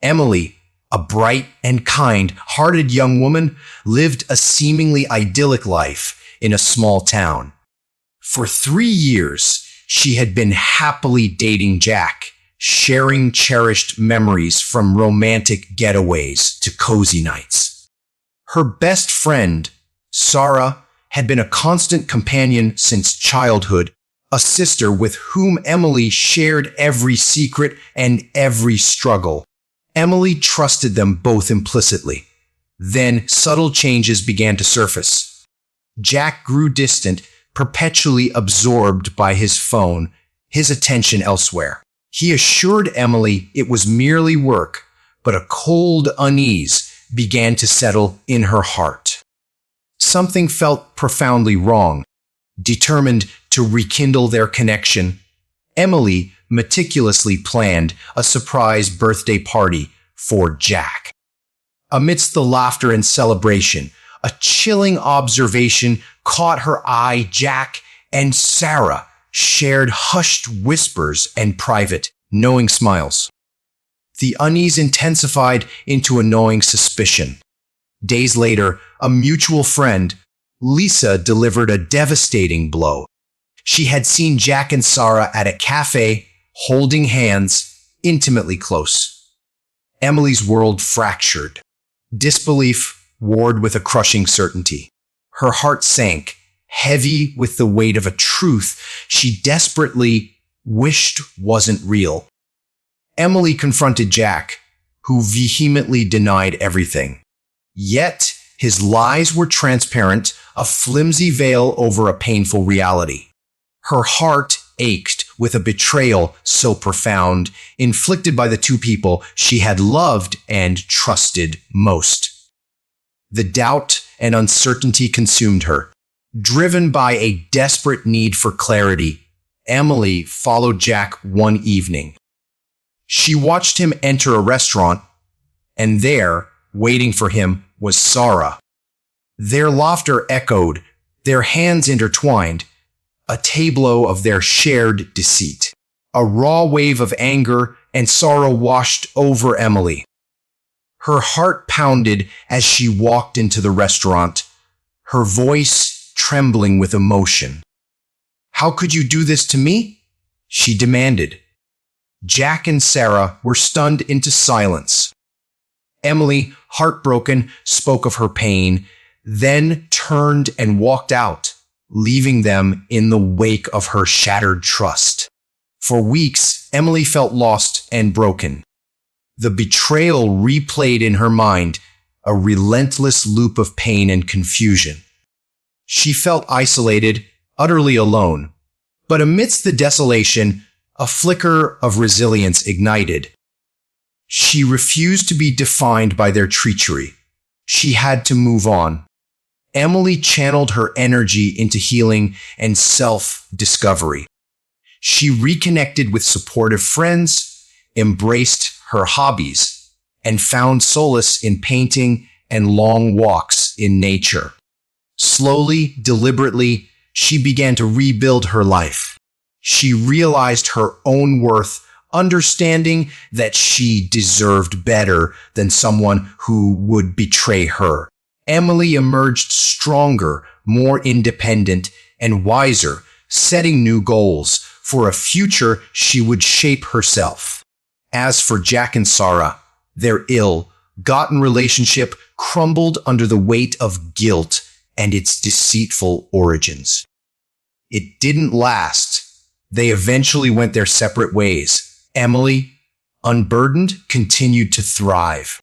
Emily, a bright and kind-hearted young woman, lived a seemingly idyllic life in a small town. For 3 years, she had been happily dating Jack, sharing cherished memories from romantic getaways to cozy nights. Her best friend, Sarah, had been a constant companion since childhood, a sister with whom Emily shared every secret and every struggle. Emily trusted them both implicitly. Then subtle changes began to surface. Jack grew distant, perpetually absorbed by his phone, his attention elsewhere. He assured Emily it was merely work, but a cold unease began to settle in her heart. Something felt profoundly wrong. Determined to rekindle their connection, Emily meticulously planned a surprise birthday party for Jack. Amidst the laughter and celebration, a chilling observation caught her eye. Jack and Sarah shared hushed whispers and private, knowing smiles. The unease intensified into a gnawing suspicion. Days later, a mutual friend, Lisa, delivered a devastating blow. She had seen Jack and Sarah at a cafe, holding hands, intimately close. Emily's world fractured. Disbelief warred with a crushing certainty. Her heart sank, heavy with the weight of a truth she desperately wished wasn't real. Emily confronted Jack, who vehemently denied everything. Yet, his lies were transparent, a flimsy veil over a painful reality. Her heart ached with a betrayal so profound, inflicted by the two people she had loved and trusted most. The doubt and uncertainty consumed her. Driven by a desperate need for clarity, Emily followed Jack one evening. She watched him enter a restaurant, and there, waiting for him, was Sarah. Their laughter echoed, their hands intertwined, a tableau of their shared deceit. A raw wave of anger and sorrow washed over Emily. Her heart pounded as she walked into the restaurant, her voice trembling with emotion. "How could you do this to me?" she demanded. Jack and Sarah were stunned into silence. Emily, heartbroken, spoke of her pain, then turned and walked out, leaving them in the wake of her shattered trust. For weeks, Emily felt lost and broken. The betrayal replayed in her mind, a relentless loop of pain and confusion. She felt isolated, utterly alone. But amidst the desolation, a flicker of resilience ignited. She refused to be defined by their treachery. She had to move on. Emily channeled her energy into healing and self-discovery. She reconnected with supportive friends, embraced her hobbies, and found solace in painting and long walks in nature. Slowly, deliberately, she began to rebuild her life. She realized her own worth, understanding that she deserved better than someone who would betray her. Emily emerged stronger, more independent, and wiser, setting new goals for a future she would shape herself. As for Jack and Sarah, their ill-gotten relationship crumbled under the weight of guilt and its deceitful origins. It didn't last. They eventually went their separate ways. Emily, unburdened, continued to thrive.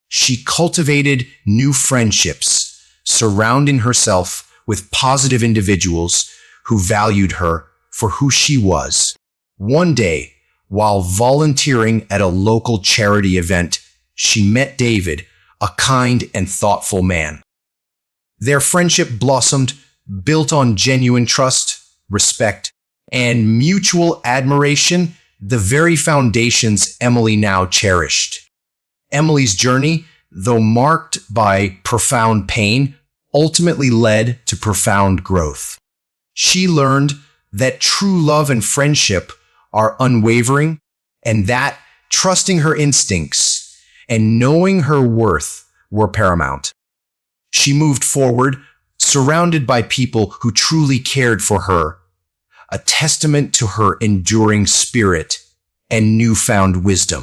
She cultivated new friendships, surrounding herself with positive individuals who valued her for who she was. One day, while volunteering at a local charity event, she met David, a kind and thoughtful man. Their friendship blossomed, built on genuine trust, respect, and mutual admiration, the very foundations Emily now cherished. Emily's journey, though marked by profound pain, ultimately led to profound growth. She learned that true love and friendship are unwavering, and that trusting her instincts and knowing her worth were paramount. She moved forward, surrounded by people who truly cared for her, a testament to her enduring spirit and newfound wisdom.